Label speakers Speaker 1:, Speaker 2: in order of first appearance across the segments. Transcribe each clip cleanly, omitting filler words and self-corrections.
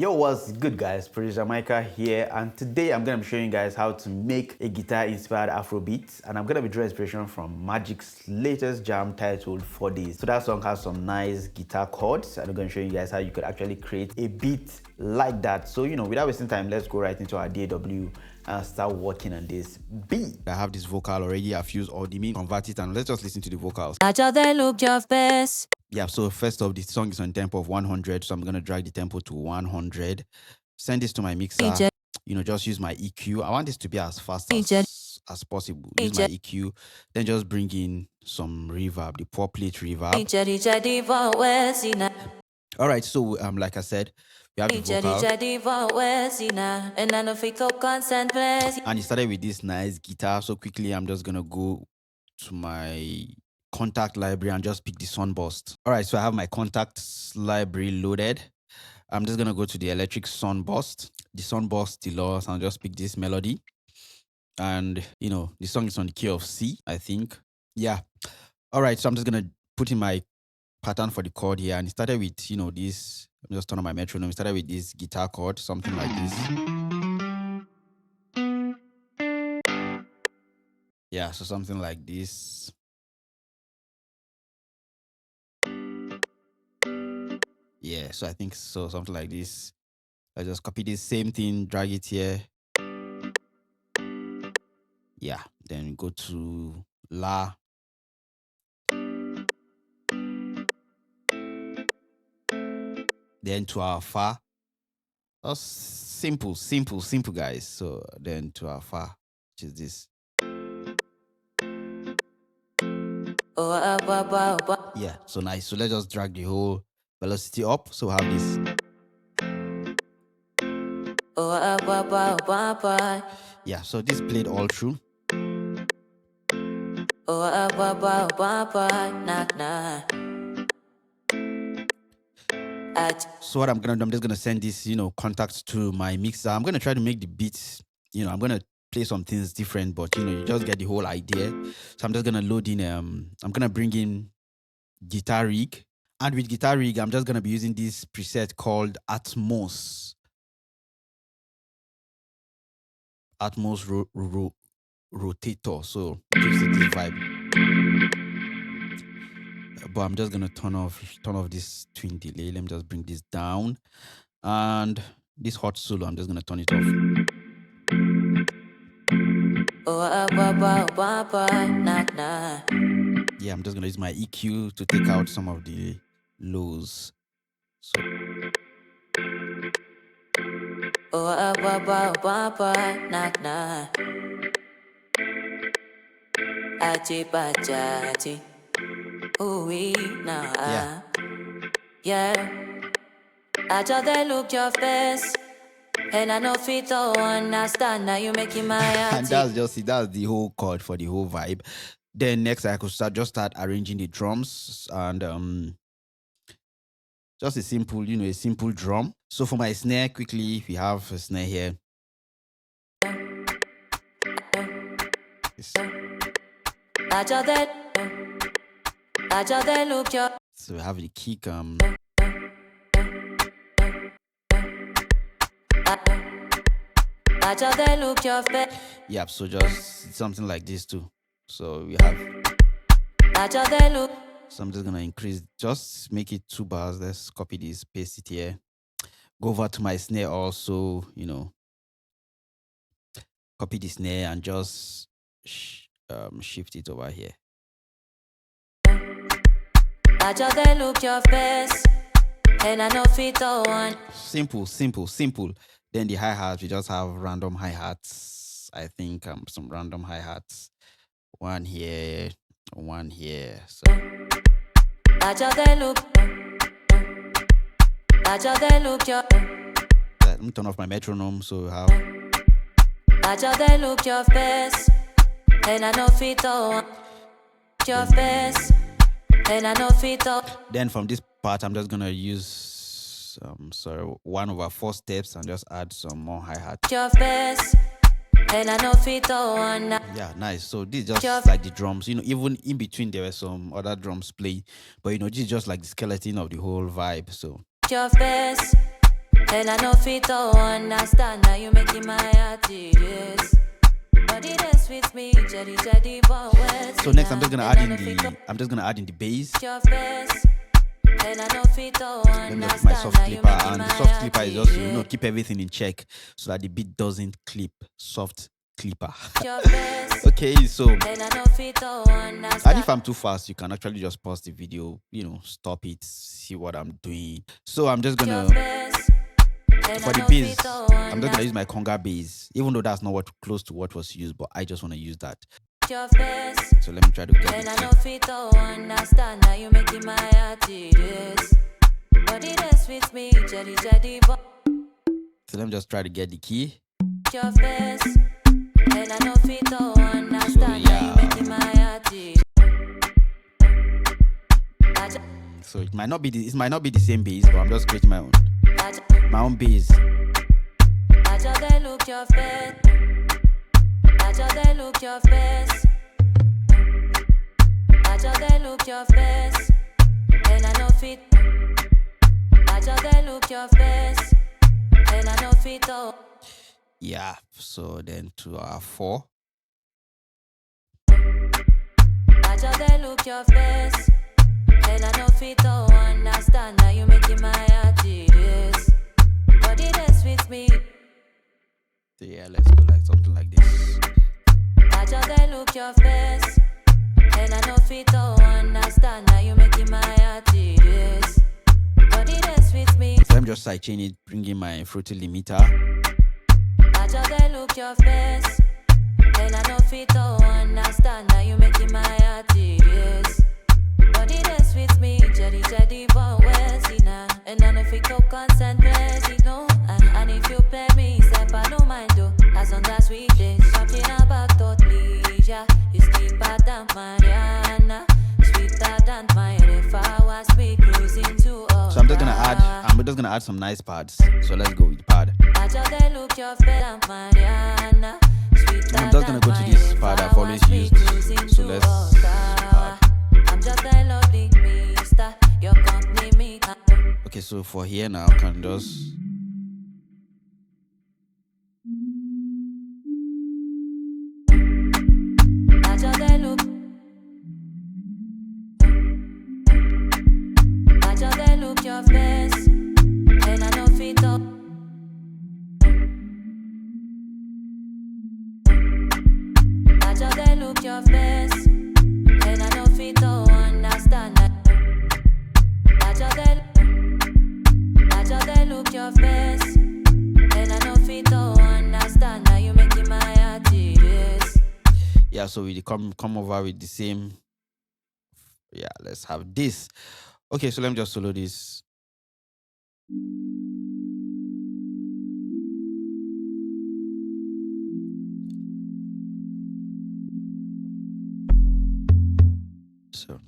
Speaker 1: Yo, what's good guys? Producer Mykah here, and today I'm gonna be showing you guys how to make a guitar-inspired Afro beat, and I'm gonna be drawing inspiration from Magixx's latest jam titled 4 Days. So that song has some nice guitar chords, and I'm gonna show you guys how you could actually create a beat like that. So without wasting time, let's go right into our DAW and start working on this beat. I have this vocal already. I've used Audimi, convert it, and let's just listen to the vocals. Yeah, so first off, the song is on tempo of 100, so I'm going to drag the tempo to 100. Send this to my mixer. Just use my EQ. I want this to be as fast as possible. Use my EQ. Then just bring in some reverb, the pop plate reverb. All right, so like I said, we have the vocal. And it started with this nice guitar. So quickly, I'm just going to go to my contact library and just pick the sunburst. All right, so I have my contacts library loaded. I'm just gonna go to the electric sunburst, the sunburst loss, and just pick this melody. And the song is on the key of C, I think. Yeah. All right, so I'm just gonna put in my pattern for the chord here, and it started with this. I'm just turn on my metronome. It started with this guitar chord, something like this. Yeah, so something like this. Yeah, so I think so, something like this. I just copy this same thing, drag it here. Yeah, then go to La. Then to our Fa. That's simple, guys. So then to our Fa, which is this. Yeah, so nice. So let's just drag the whole velocity up. So we have this. Yeah, so this played all through. So what I'm gonna do, I'm just gonna send this, contacts to my mixer. I'm gonna try to make the beats, I'm gonna play some things different, but you just get the whole idea. So I'm just gonna load in, I'm gonna bring in guitar rig. And with guitar rig, I'm just gonna be using this preset called Atmos. Rotator. So it gives it this vibe. But I'm just gonna turn off this twin delay. Let me just bring this down. And this hot solo, I'm just gonna turn it off. Yeah, I'm just gonna use my EQ to take out some of the lows. So yeah. I just they look your face, and I know fit to understand that you making my heart. And that's the whole chord for the whole vibe. Then next I could start arranging the drums and just a simple, a simple drum. So for my snare, quickly we have a snare here. So we have the kick. Yeah, so just something like this too. So we have. So I'm just gonna increase, just make it 2 bars. Let's copy this, paste it here. Go over to my snare also, copy the snare and just shift it over here. Simple. Then the hi-hats, we just have random hi-hats. I think some random hi-hats. One here. So let me turn off my metronome so we have. Then from this part, I'm just gonna use 1/4 steps and just add some more hi-hats. Yeah, nice. So this is just like the drums. Even in between there were some other drums playing, but this is just like the skeleton of the whole vibe. So
Speaker 2: And I know fit to understand that you making my heart yes. Body that's with me, jelly,
Speaker 1: so next I'm just gonna add in the bass.
Speaker 2: And I know fit to understand
Speaker 1: my soft clipper, and the soft clipper is just to keep everything in check so that the beat doesn't clip. Soft clipper. Okay, so and if I'm too fast, you can actually just pause the video, stop it, see what I'm doing. So I'm just gonna for the bass, I'm just gonna use my conga bass, even though that's not close to what was used, but I just want to use that. So let me try to get it. So let me just try to get the key. So it might not be the same bass, but I'm just creating my own bass. Yeah, so then to our 4.
Speaker 2: And I know fit to understand that you making my heart yes. Body that's with me.
Speaker 1: So yeah, let's go like something like this.
Speaker 2: I just look your face. And I know fit to understand that you making my heart yes. Body that's with me.
Speaker 1: So I'm just sidechain it, bringing my fruity limiter.
Speaker 2: I just look your face. And I know fit to understand that you making my heart yes. Body that's with me, jelly, but where's he now? And I know if you go consent, where's he no? And if you pay me, step I don't mind though. As long as we did something about totally, yeah. You deeper than Mariana, sweeter than my if I was me cruising to us.
Speaker 1: So I'm just gonna add some nice pads. So let's go with pad.
Speaker 2: I just look your face than Mariana, sweeter
Speaker 1: I'm just gonna go to this pad I've always used. So let's
Speaker 2: I'm just a lovely mister. Your company me.
Speaker 1: Okay, so for here now, I can just
Speaker 2: look your face, and I know fit up. I just look your face, and I know fit to understand that. I just look your face, and I know fit to understand that you making my heart yes.
Speaker 1: Yeah, so we come over with the same. Yeah, let's have this. Okay, so let me just solo this. So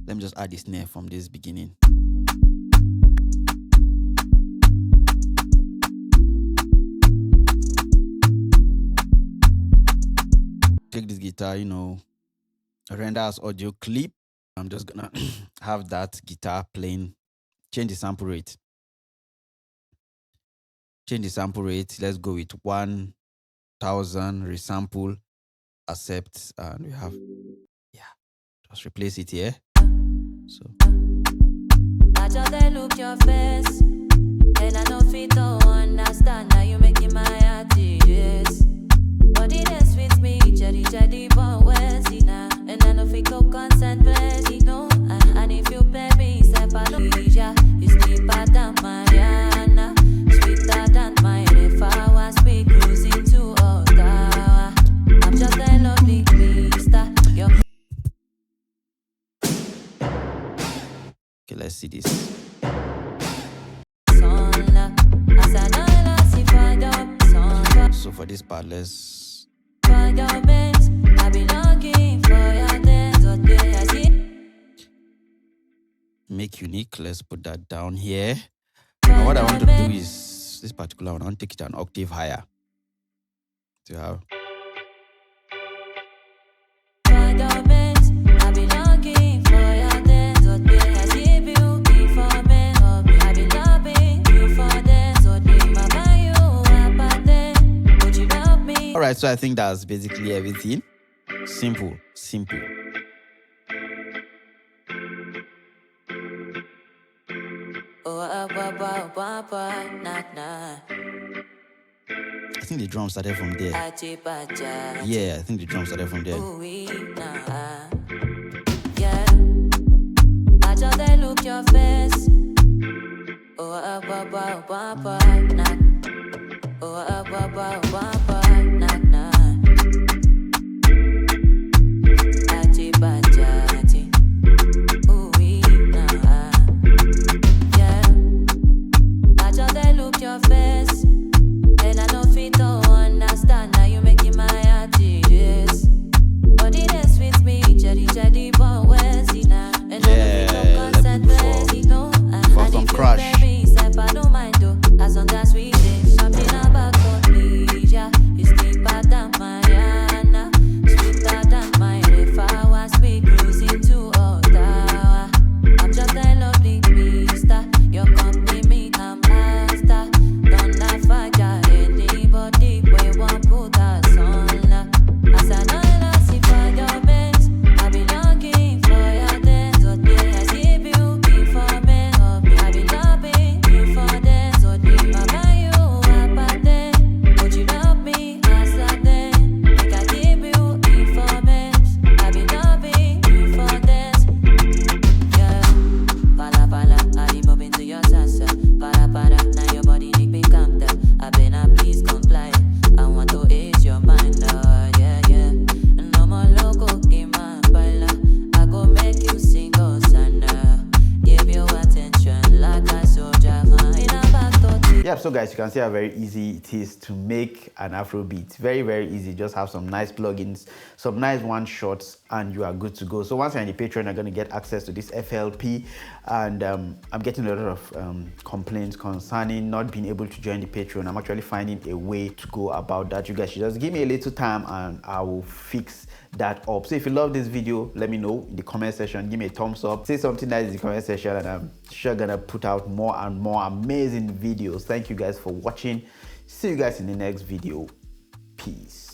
Speaker 1: let me just add the snare from this beginning. Take this guitar, render as audio clip. I'm just gonna have that guitar playing. Change the sample rate. Let's go with 1000 resample, accept, and we have, just replace it here. So
Speaker 2: I just look your face, and I know fit to understand that you making my heart yes. Body that's with me, jelly, but where's he now? And I know fit go consent, where's he no? And if you pay me, step I don't yeah. You deeper than Mariana, sweeter than my if I was me cruising to Ottawa. I'm just a lovely mister.
Speaker 1: okay, let's see this. So for this part, let's make unique. Let's put that down here. Now what I want to do is this particular one, I want to take it an octave higher to have. right, so I think that's basically everything. Simple. I think the drum started from there. Yeah, I think the drum started from there.
Speaker 2: Yeah, I just they look your face.
Speaker 1: So guys, you can see how very easy it is to make an Afro beat. Very easy. Just have some nice plugins, some nice one shots, and you are good to go. So once you're in the Patreon, you're going to get access to this FLP, and I'm getting a lot of complaints concerning not being able to join the Patreon. I'm actually finding a way to go about that. You guys should just give me a little time and I will fix that up. So if you love this video, let me know in the comment section. Give me a thumbs up, say something nice in the comment section, and I'm sure gonna put out more and more amazing videos. Thank you guys for watching. See you guys in the next video. Peace.